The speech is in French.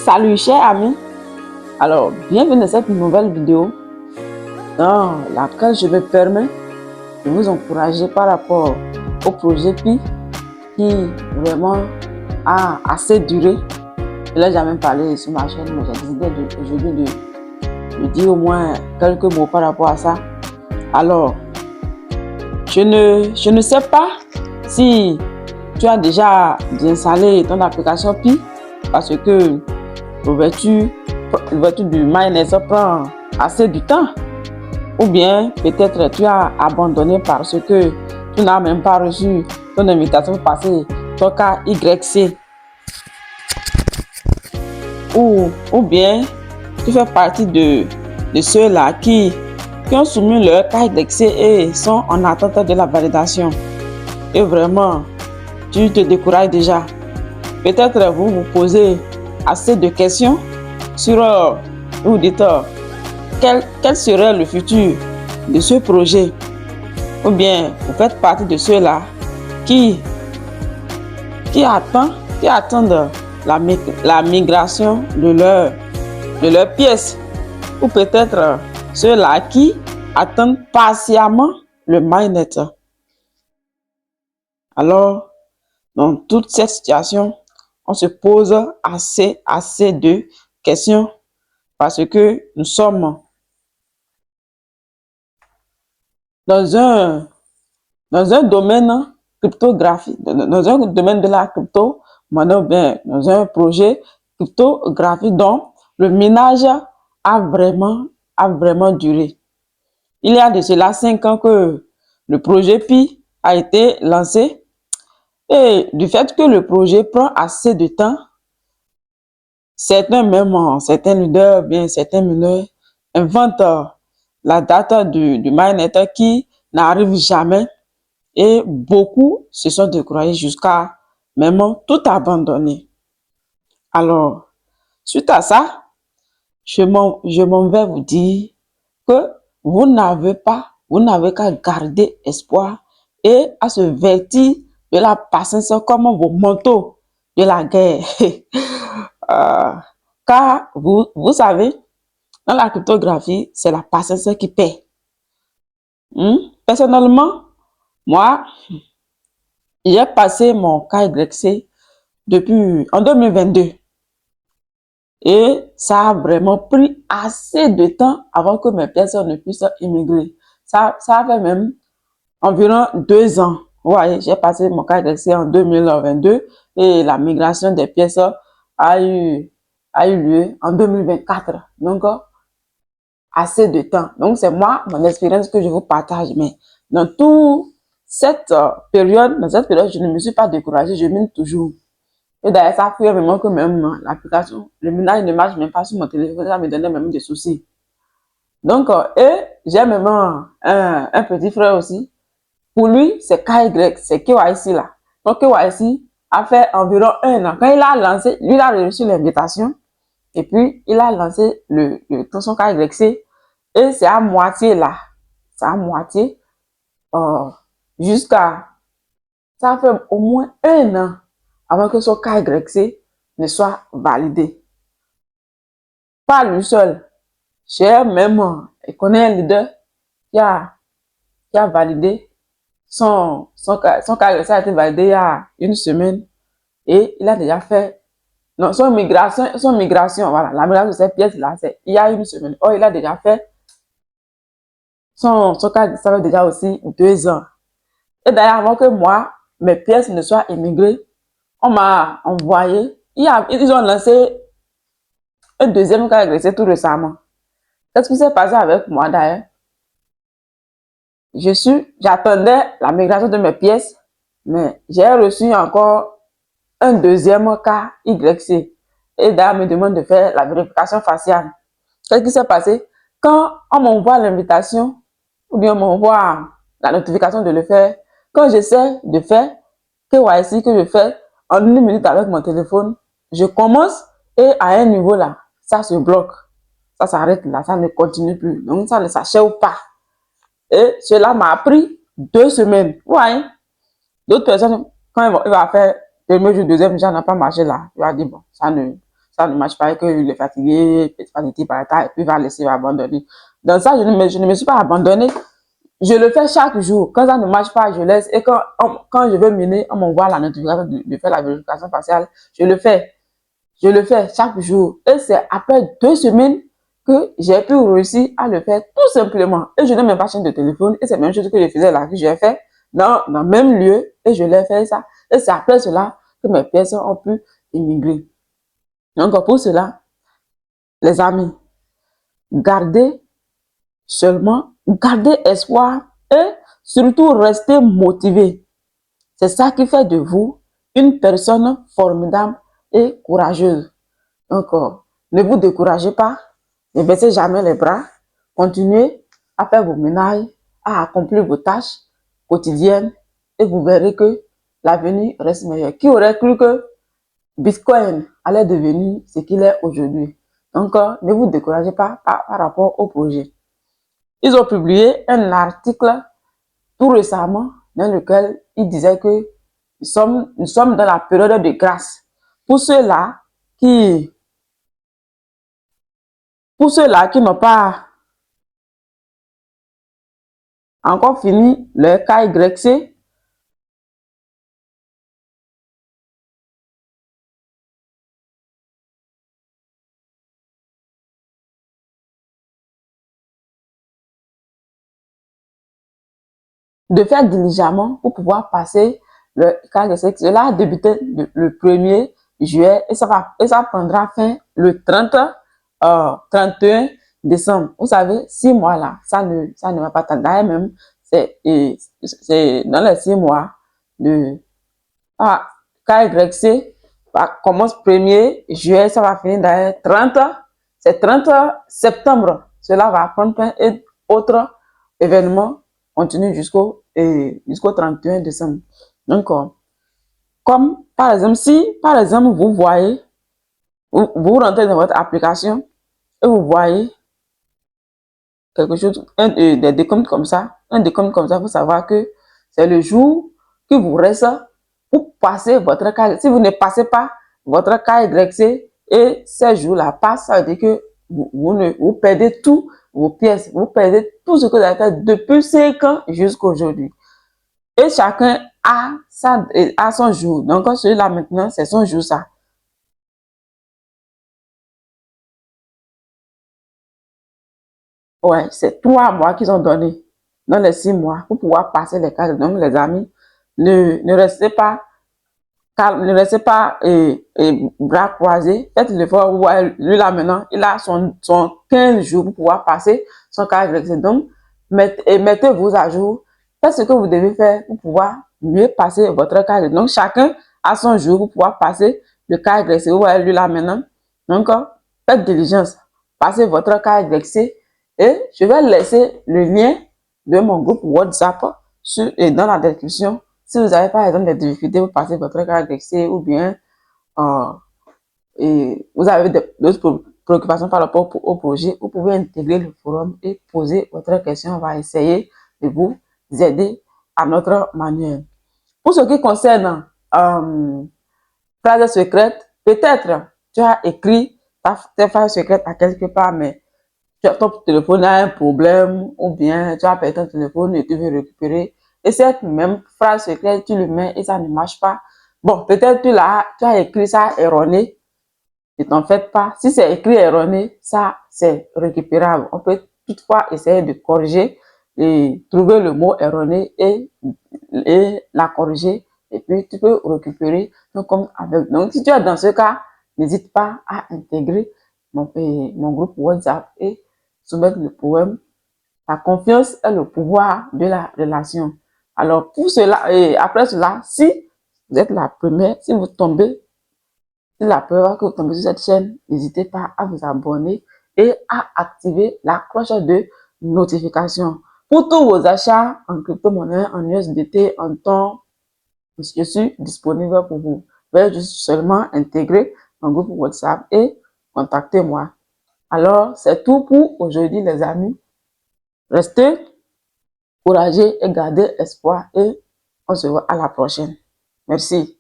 Salut chers amis, alors bienvenue dans cette nouvelle vidéo dans laquelle je me permets de vous encourager par rapport au projet PI qui vraiment a assez duré. Je n'ai jamais parlé sur ma chaîne, mais j'ai décidé aujourd'hui de dire au moins quelques mots par rapport à ça. Alors, je ne sais pas si tu as déjà installé ton application PI parce que l'ouverture du MyNet prend assez du temps, ou bien peut-être tu as abandonné parce que tu n'as même pas reçu ton invitation pour passer ton KYC, ou bien tu fais partie de ceux-là qui ont soumis leur KYC et sont en attente de la validation et vraiment tu te décourages déjà. Peut-être vous vous posez assez de questions sur vous dites quel serait le futur de ce projet, ou bien vous faites partie de ceux-là qui attendent la migration de leur pièce, ou peut-être ceux-là qui attendent patiemment le MyNet. Alors, dans toute cette situation, on se pose assez de questions parce que nous sommes dans un domaine cryptographique, dans un domaine de la crypto-monnaie, ou bien dans un projet cryptographique dont le minage a vraiment duré. Il y a de cela 5 ans que le projet PI a été lancé, et du fait que le projet prend assez de temps, certains leaders, bien certains mineurs inventent la date du MyNet qui n'arrive jamais, et beaucoup se sont découragés jusqu'à même tout abandonner. Alors, suite à ça, je m'en vais vous dire que vous n'avez qu'à garder espoir et à se vêtir de la patience comme vos manteaux de la guerre. Car vous savez, dans la cryptographie, c'est la patience qui paie. Personnellement, moi, j'ai passé mon KYC en 2022. Et ça a vraiment pris assez de temps avant que mes pièces ne puissent immigrer. Ça a fait même environ 2 ans. Vous voyez, j'ai passé mon KYC en 2022 et la migration des pièces a eu lieu en 2024. Donc, assez de temps. Donc, c'est mon expérience que je vous partage. Mais dans toute cette période, je ne me suis pas découragée, je mine toujours. Et d'ailleurs, ça fait vraiment que même l'application, le minage ne marche même pas sur mon téléphone, ça me donnait même des soucis. Donc, et j'ai même un petit frère aussi. Pour lui, c'est KY, c'est KYC là. Donc, KYC a fait environ 1 an. Quand il a lancé, lui, il a reçu l'invitation. Et puis, il a lancé son KYC. Et c'est à moitié là. C'est à moitié. Ça fait au moins 1 an avant que son KYC ne soit validé. Pas lui seul. J'ai même, il connaît un leader qui a validé son KYC a été validé il y a 1 semaine et il a déjà fait son migration, voilà, la migration de cette pièce là, c'est il y a 1 semaine. Oh, il a déjà fait son KYC, ça fait déjà aussi 2 ans. Et d'ailleurs, avant que moi, mes pièces ne soient immigrées, on m'a envoyé, ils ont lancé un deuxième KYC tout récemment. Qu'est-ce qui s'est passé avec moi d'ailleurs? J'attendais la migration de mes pièces, mais j'ai reçu encore un deuxième KYC. Et d'ailleurs, me demande de faire la vérification faciale. Qu'est-ce qui s'est passé? Quand on m'envoie l'invitation, ou bien on m'envoie la notification de le faire, quand j'essaie de faire KYC que je fais en 1 minute avec mon téléphone, je commence et à un niveau là, ça se bloque. Ça s'arrête là, ça ne continue plus. Donc, ça ne s'achève pas. Et cela m'a pris 2 semaines. Ouais. D'autres personnes, quand il va faire le premier jour, deuxième jour, ça n'a pas marché là. Il va dire, bon, ça ça ne marche pas et qu'il est fatigué, fatigué par l'état et puis va laisser abandonner. Dans ça, je ne me suis pas abandonnée. Je le fais chaque jour. Quand ça ne marche pas, je laisse. Et quand je veux mener, on m'envoie la notification de faire la vérification faciale. Je le fais. Je le fais chaque jour. Et c'est après 2 semaines que j'ai pu réussir à le faire tout simplement. Et je n'ai même pas changé de téléphone. Et c'est la même chose que je faisais là, que j'ai fait dans le même lieu. Et je l'ai fait ça. Et c'est après cela que mes personnes ont pu immigrer. Donc pour cela, les amis, gardez gardez espoir et surtout restez motivés. C'est ça qui fait de vous une personne formidable et courageuse. Donc, ne vous découragez pas, ne baissez jamais les bras, continuez à faire vos ménages, à accomplir vos tâches quotidiennes et vous verrez que l'avenir reste meilleur. Qui aurait cru que Bitcoin allait devenir ce qu'il est aujourd'hui? Donc, ne vous découragez pas par rapport au projet. Ils ont publié un article tout récemment dans lequel ils disaient que nous sommes dans la période de grâce. Pour ceux-là qui n'ont pas encore fini leur KYC, de faire diligemment pour pouvoir passer le KYC. Cela a débuté le 1er juillet et ça prendra fin le 31 décembre. Vous savez, 6 mois là, ça ne va pas tarder. D'ailleurs même, c'est dans les 6 mois de KYC commence 1er juillet, ça va finir dans 30 septembre. Cela va prendre fin et autres événements continuent jusqu'au 31 décembre. Donc, comme par exemple, si par exemple vous voyez, vous rentrez dans votre application et vous voyez quelque chose, des décomptes comme ça, vous savoir que c'est le jour qui vous reste pour passer votre KYC. Si vous ne passez pas votre KYC et ces jours-là passent, ça veut dire que vous perdez tous vos pièces, vous perdez tout ce que vous avez fait depuis 5 ans jusqu'à aujourd'hui. Et chacun a son jour. Donc, celui-là maintenant, c'est son jour, ça. Ouais, c'est 3 mois qu'ils ont donné dans les 6 mois pour pouvoir passer les cas. Donc, les amis, ne restez pas calme, ne restez pas bras croisés. Faites l'effort. Lui, là, maintenant, il a son 15 jours pour pouvoir passer son cas. Donc, mettez-vous à jour. Faites ce que vous devez faire pour pouvoir mieux passer votre cas. Donc, chacun a son jour pour pouvoir passer le cas. Vous voyez, lui, là, maintenant. Donc, faites diligence. Passez votre cas et je vais laisser le lien de mon groupe WhatsApp dans la description. Si vous avez par exemple des difficultés pour passer votre KYC ou bien vous avez d'autres préoccupations par rapport au projet, vous pouvez intégrer le forum et poser votre question. On va essayer de vous aider à notre manière. Pour ce qui concerne phrases secrètes, peut-être tu as écrit tes phrases secrètes à quelque part, mais ton téléphone a un problème ou bien tu as perdu ton téléphone et tu veux récupérer. Et cette même phrase secrète, tu le mets et ça ne marche pas. Bon, peut-être tu as écrit ça erroné. Ne t'en fais pas. Si c'est écrit erroné, ça, c'est récupérable. On peut toutefois essayer de corriger et trouver le mot erroné et la corriger. Et puis, tu peux récupérer. Donc, si tu es dans ce cas, n'hésite pas à intégrer mon groupe WhatsApp et soumettre le poème. La confiance est le pouvoir de la relation. Alors, pour cela, et après cela, si vous êtes la première, si vous tombez, c'est la première que vous tombez sur cette chaîne, n'hésitez pas à vous abonner et à activer la cloche de notification. Pour tous vos achats en crypto-monnaie, en USDT, en temps, je suis disponible pour vous. Veuillez juste seulement intégrer mon groupe WhatsApp et contactez-moi. Alors, c'est tout pour aujourd'hui, les amis. Restez courageux et gardez espoir et on se voit à la prochaine. Merci.